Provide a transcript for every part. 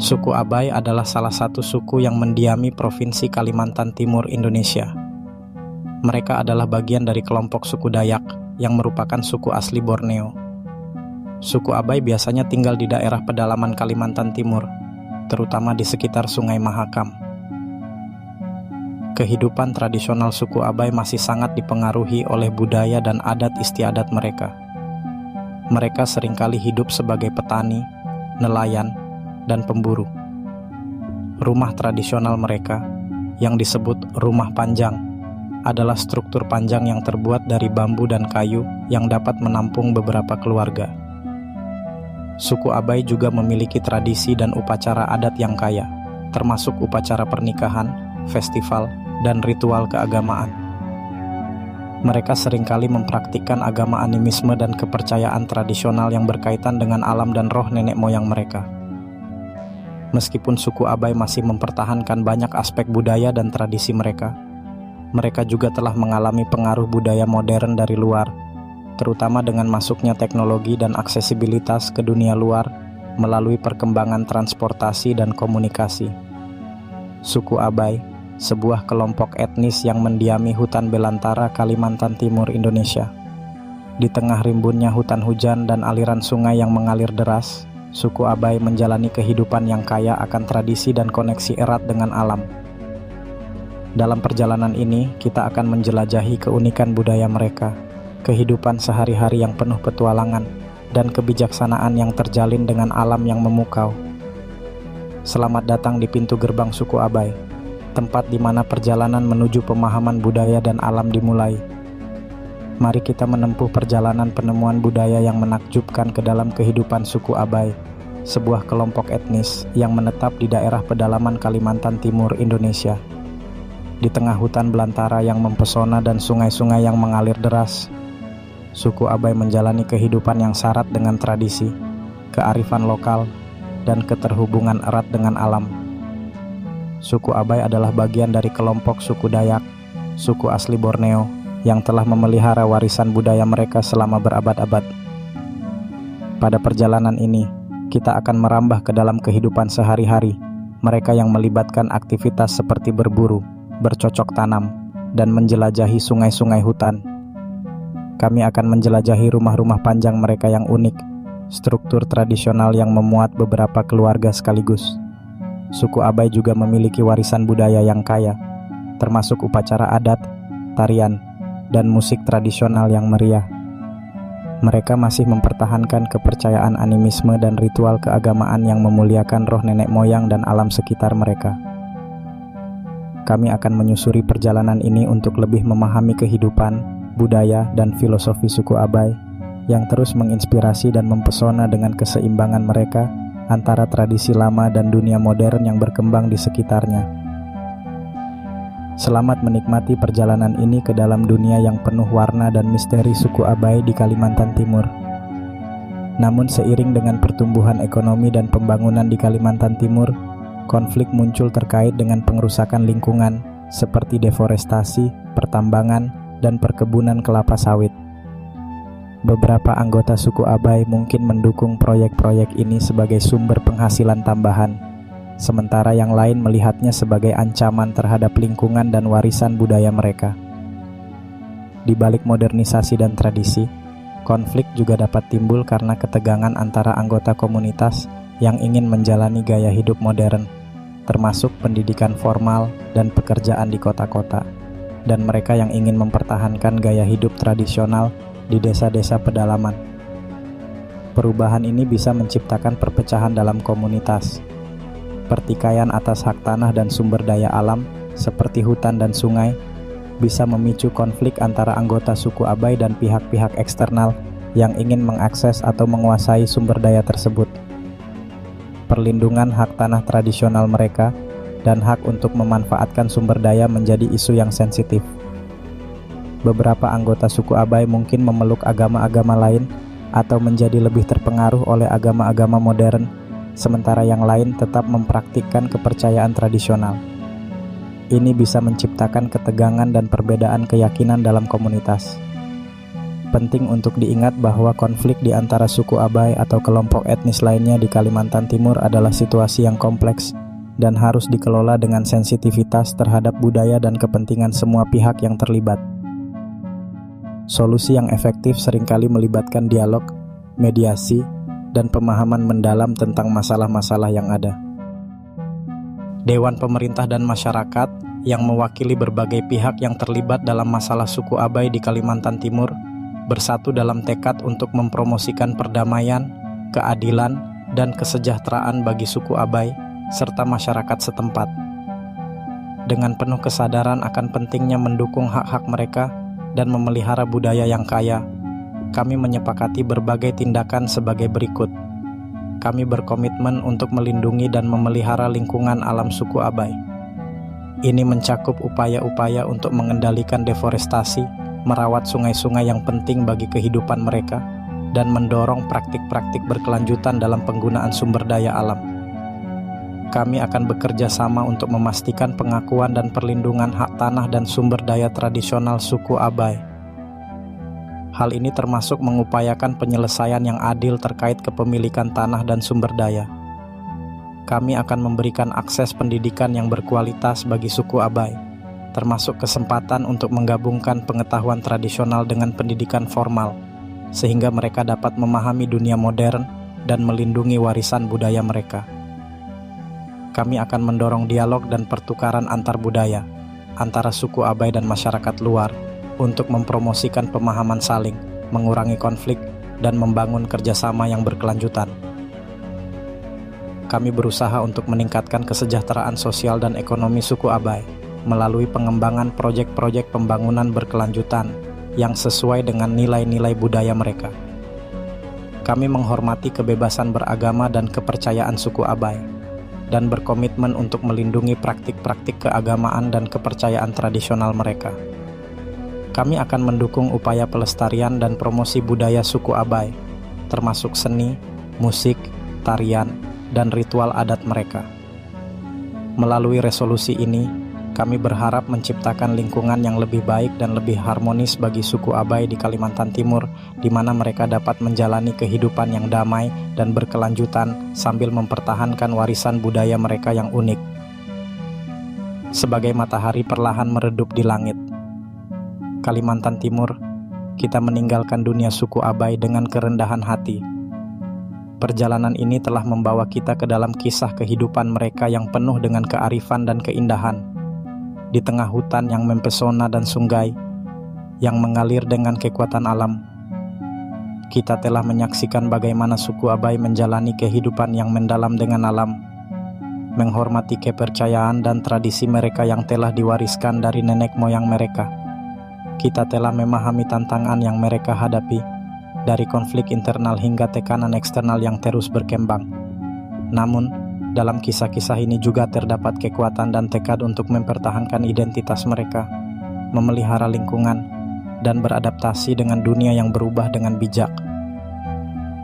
Suku Abai adalah salah satu suku yang mendiami Provinsi Kalimantan Timur, Indonesia. Mereka adalah bagian dari kelompok suku Dayak yang merupakan suku asli Borneo. Suku Abai biasanya tinggal di daerah pedalaman Kalimantan Timur, terutama di sekitar Sungai Mahakam. Kehidupan tradisional suku Abai masih sangat dipengaruhi oleh budaya dan adat istiadat mereka. Mereka seringkali hidup sebagai petani, nelayan, dan pemburu. Rumah tradisional mereka, yang disebut rumah panjang, adalah struktur panjang yang terbuat dari bambu dan kayu yang dapat menampung beberapa keluarga. Suku Abai juga memiliki tradisi dan upacara adat yang kaya, termasuk upacara pernikahan, festival, dan ritual keagamaan. Mereka seringkali mempraktikkan agama animisme dan kepercayaan tradisional yang berkaitan dengan alam dan roh nenek moyang mereka. Meskipun suku Abai masih mempertahankan banyak aspek budaya dan tradisi mereka, mereka juga telah mengalami pengaruh budaya modern dari luar, terutama dengan masuknya teknologi dan aksesibilitas ke dunia luar melalui perkembangan transportasi dan komunikasi. Suku Abai, sebuah kelompok etnis yang mendiami hutan belantara Kalimantan Timur, Indonesia. Di tengah rimbunnya hutan hujan dan aliran sungai yang mengalir deras, suku Abai menjalani kehidupan yang kaya akan tradisi dan koneksi erat dengan alam. Dalam perjalanan ini, kita akan menjelajahi keunikan budaya mereka, kehidupan sehari-hari yang penuh petualangan, dan kebijaksanaan yang terjalin dengan alam yang memukau. Selamat datang di pintu gerbang suku Abai, tempat di mana perjalanan menuju pemahaman budaya dan alam dimulai. Mari kita menempuh perjalanan penemuan budaya yang menakjubkan ke dalam kehidupan suku Abai, sebuah kelompok etnis yang menetap di daerah pedalaman Kalimantan Timur, Indonesia. Di tengah hutan belantara yang mempesona dan sungai-sungai yang mengalir deras, suku Abai menjalani kehidupan yang syarat dengan tradisi, kearifan lokal, dan keterhubungan erat dengan alam. Suku Abai adalah bagian dari kelompok suku Dayak, suku asli Borneo, yang telah memelihara warisan budaya mereka selama berabad-abad. Pada perjalanan ini, kita akan merambah ke dalam kehidupan sehari-hari mereka yang melibatkan aktivitas seperti berburu, bercocok tanam, dan menjelajahi sungai-sungai hutan. Kami akan menjelajahi rumah-rumah panjang mereka yang unik, struktur tradisional yang memuat beberapa keluarga sekaligus. Suku Abai juga memiliki warisan budaya yang kaya, termasuk upacara adat, tarian, dan musik tradisional yang meriah. Mereka masih mempertahankan kepercayaan animisme dan ritual keagamaan yang memuliakan roh nenek moyang dan alam sekitar mereka. Kami akan menyusuri perjalanan ini untuk lebih memahami kehidupan, budaya, dan filosofi suku Abai yang terus menginspirasi dan mempesona dengan keseimbangan mereka antara tradisi lama dan dunia modern yang berkembang di sekitarnya. Selamat menikmati perjalanan ini ke dalam dunia yang penuh warna dan misteri suku Abai di Kalimantan Timur. Namun seiring dengan pertumbuhan ekonomi dan pembangunan di Kalimantan Timur, konflik muncul terkait dengan pengerusakan lingkungan seperti deforestasi, pertambangan, dan perkebunan kelapa sawit. Beberapa anggota suku Abai mungkin mendukung proyek-proyek ini sebagai sumber penghasilan tambahan, sementara yang lain melihatnya sebagai ancaman terhadap lingkungan dan warisan budaya mereka. Di balik modernisasi dan tradisi, konflik juga dapat timbul karena ketegangan antara anggota komunitas yang ingin menjalani gaya hidup modern, termasuk pendidikan formal dan pekerjaan di kota-kota, dan mereka yang ingin mempertahankan gaya hidup tradisional di desa-desa pedalaman. Perubahan ini bisa menciptakan perpecahan dalam komunitas. Pertikaian atas hak tanah dan sumber daya alam, seperti hutan dan sungai, bisa memicu konflik antara anggota suku Abai dan pihak-pihak eksternal yang ingin mengakses atau menguasai sumber daya tersebut. Perlindungan hak tanah tradisional mereka dan hak untuk memanfaatkan sumber daya menjadi isu yang sensitif. Beberapa anggota suku Abai mungkin memeluk agama-agama lain atau menjadi lebih terpengaruh oleh agama-agama modern, sementara yang lain tetap mempraktikkan kepercayaan tradisional. Ini bisa menciptakan ketegangan dan perbedaan keyakinan dalam komunitas. Penting untuk diingat bahwa konflik di antara suku Abai atau kelompok etnis lainnya di Kalimantan Timur adalah situasi yang kompleks dan harus dikelola dengan sensitivitas terhadap budaya dan kepentingan semua pihak yang terlibat. Solusi yang efektif seringkali melibatkan dialog, mediasi, dan pemahaman mendalam tentang masalah-masalah yang ada. Dewan Pemerintah dan Masyarakat yang mewakili berbagai pihak yang terlibat dalam masalah suku Abai di Kalimantan Timur bersatu dalam tekad untuk mempromosikan perdamaian, keadilan, dan kesejahteraan bagi suku Abai serta masyarakat setempat. Dengan penuh kesadaran akan pentingnya mendukung hak-hak mereka dan memelihara budaya yang kaya, kami menyepakati berbagai tindakan sebagai berikut. Kami berkomitmen untuk melindungi dan memelihara lingkungan alam suku Abai. Ini mencakup upaya-upaya untuk mengendalikan deforestasi, merawat sungai-sungai yang penting bagi kehidupan mereka, dan mendorong praktik-praktik berkelanjutan dalam penggunaan sumber daya alam. Kami akan bekerja sama untuk memastikan pengakuan dan perlindungan hak tanah dan sumber daya tradisional suku Abai. Hal ini termasuk mengupayakan penyelesaian yang adil terkait kepemilikan tanah dan sumber daya. Kami akan memberikan akses pendidikan yang berkualitas bagi suku Abai, termasuk kesempatan untuk menggabungkan pengetahuan tradisional dengan pendidikan formal, sehingga mereka dapat memahami dunia modern dan melindungi warisan budaya mereka. Kami akan mendorong dialog dan pertukaran antar budaya, antara suku Abai dan masyarakat luar, untuk mempromosikan pemahaman saling, mengurangi konflik, dan membangun kerjasama yang berkelanjutan. Kami berusaha untuk meningkatkan kesejahteraan sosial dan ekonomi suku Abai melalui pengembangan proyek-proyek pembangunan berkelanjutan yang sesuai dengan nilai-nilai budaya mereka. Kami menghormati kebebasan beragama dan kepercayaan suku Abai, dan berkomitmen untuk melindungi praktik-praktik keagamaan dan kepercayaan tradisional mereka. Kami akan mendukung upaya pelestarian dan promosi budaya suku Abai, termasuk seni, musik, tarian, dan ritual adat mereka. Melalui resolusi ini, kami berharap menciptakan lingkungan yang lebih baik dan lebih harmonis bagi suku Abai di Kalimantan Timur, di mana mereka dapat menjalani kehidupan yang damai dan berkelanjutan sambil mempertahankan warisan budaya mereka yang unik. Sebagai matahari perlahan meredup di langit, Kalimantan Timur, kita meninggalkan dunia suku Abai dengan kerendahan hati. Perjalanan ini telah membawa kita ke dalam kisah kehidupan mereka yang penuh dengan kearifan dan keindahan. Di tengah hutan yang mempesona dan sungai yang mengalir dengan kekuatan alam, kita telah menyaksikan bagaimana suku Abai menjalani kehidupan yang mendalam dengan alam, menghormati kepercayaan dan tradisi mereka yang telah diwariskan dari nenek moyang mereka. Kita telah memahami tantangan yang mereka hadapi, dari konflik internal hingga tekanan eksternal yang terus berkembang. Namun, dalam kisah-kisah ini juga terdapat kekuatan dan tekad untuk mempertahankan identitas mereka, memelihara lingkungan, dan beradaptasi dengan dunia yang berubah dengan bijak.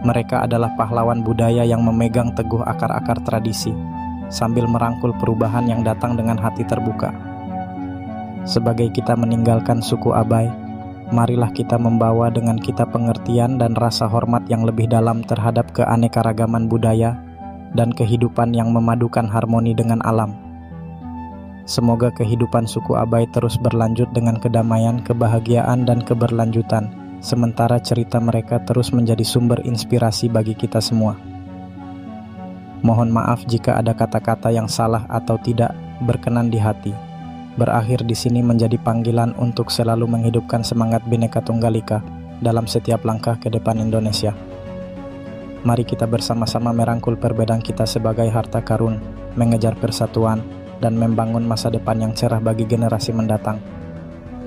Mereka adalah pahlawan budaya yang memegang teguh akar-akar tradisi, sambil merangkul perubahan yang datang dengan hati terbuka. Sebagai kita meninggalkan suku Abai, marilah kita membawa dengan kita pengertian dan rasa hormat yang lebih dalam terhadap keanekaragaman budaya dan kehidupan yang memadukan harmoni dengan alam. Semoga kehidupan suku Abai terus berlanjut dengan kedamaian, kebahagiaan, dan keberlanjutan, sementara cerita mereka terus menjadi sumber inspirasi bagi kita semua. Mohon maaf jika ada kata-kata yang salah atau tidak berkenan di hati. Berakhir di sini menjadi panggilan untuk selalu menghidupkan semangat Bhinneka Tunggal Ika dalam setiap langkah ke depan Indonesia. Mari kita bersama-sama merangkul perbedaan kita sebagai harta karun, mengejar persatuan, dan membangun masa depan yang cerah bagi generasi mendatang.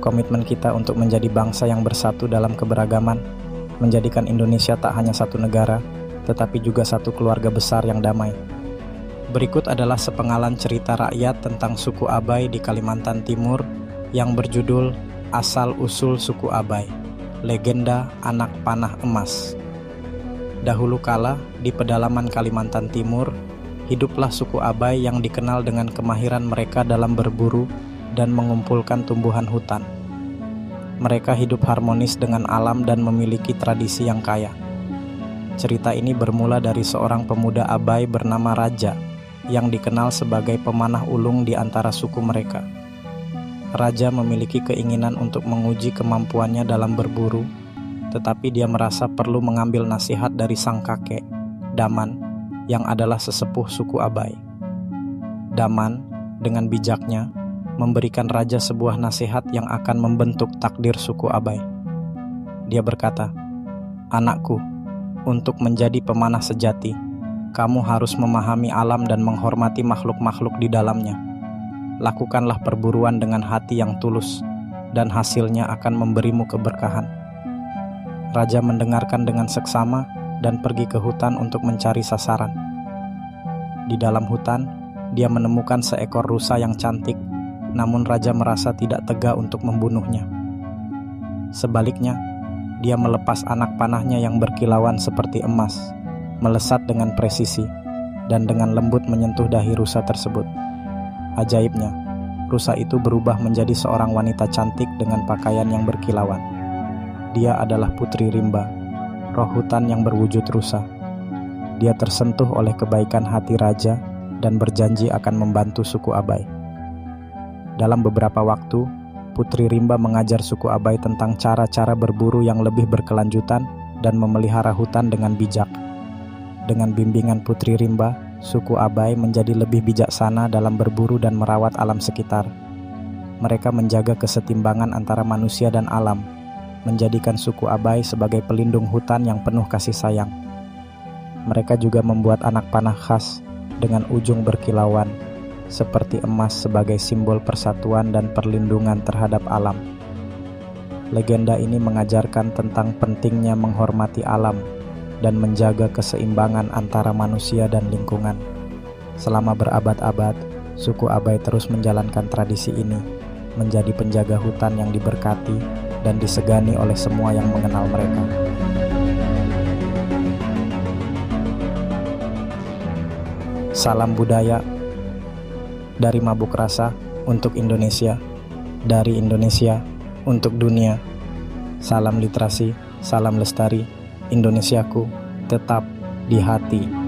Komitmen kita untuk menjadi bangsa yang bersatu dalam keberagaman, menjadikan Indonesia tak hanya satu negara, tetapi juga satu keluarga besar yang damai. Berikut adalah sepenggalan cerita rakyat tentang suku Abai di Kalimantan Timur yang berjudul Asal-Usul Suku Abai, Legenda Anak Panah Emas. Dahulu kala, di pedalaman Kalimantan Timur, hiduplah suku Abai yang dikenal dengan kemahiran mereka dalam berburu dan mengumpulkan tumbuhan hutan. Mereka hidup harmonis dengan alam dan memiliki tradisi yang kaya. Cerita ini bermula dari seorang pemuda Abai bernama Raja yang dikenal sebagai pemanah ulung di antara suku mereka. Raja memiliki keinginan untuk menguji kemampuannya dalam berburu, tetapi dia merasa perlu mengambil nasihat dari sang kakek, Daman, yang adalah sesepuh suku Abai. Daman, dengan bijaknya, memberikan Raja sebuah nasihat yang akan membentuk takdir suku Abai. Dia berkata, "Anakku, untuk menjadi pemanah sejati, kamu harus memahami alam dan menghormati makhluk-makhluk di dalamnya. Lakukanlah perburuan dengan hati yang tulus, dan hasilnya akan memberimu keberkahan." Raja mendengarkan dengan seksama dan pergi ke hutan untuk mencari sasaran. Di dalam hutan, dia menemukan seekor rusa yang cantik, namun Raja merasa tidak tega untuk membunuhnya. Sebaliknya, dia melepas anak panahnya yang berkilauan seperti emas, melesat dengan presisi, dan dengan lembut menyentuh dahi rusa tersebut. Ajaibnya, rusa itu berubah menjadi seorang wanita cantik dengan pakaian yang berkilauan. Dia adalah Putri Rimba, roh hutan yang berwujud rusa. Dia tersentuh oleh kebaikan hati Raja dan berjanji akan membantu suku Abai. Dalam beberapa waktu, Putri Rimba mengajar suku Abai tentang cara-cara berburu yang lebih berkelanjutan dan memelihara hutan dengan bijak. Dengan bimbingan Putri Rimba, suku Abai menjadi lebih bijaksana dalam berburu dan merawat alam sekitar. Mereka menjaga kesetimbangan antara manusia dan alam, menjadikan suku Abai sebagai pelindung hutan yang penuh kasih sayang. Mereka juga membuat anak panah khas dengan ujung berkilauan, seperti emas sebagai simbol persatuan dan perlindungan terhadap alam. Legenda ini mengajarkan tentang pentingnya menghormati alam dan menjaga keseimbangan antara manusia dan lingkungan. Selama berabad-abad, suku Abai terus menjalankan tradisi ini, menjadi penjaga hutan yang diberkati dan disegani oleh semua yang mengenal mereka. Salam budaya dari Mabuk Rasa untuk Indonesia, dari Indonesia untuk dunia. Salam literasi, salam lestari, Indonesiaku tetap di hati.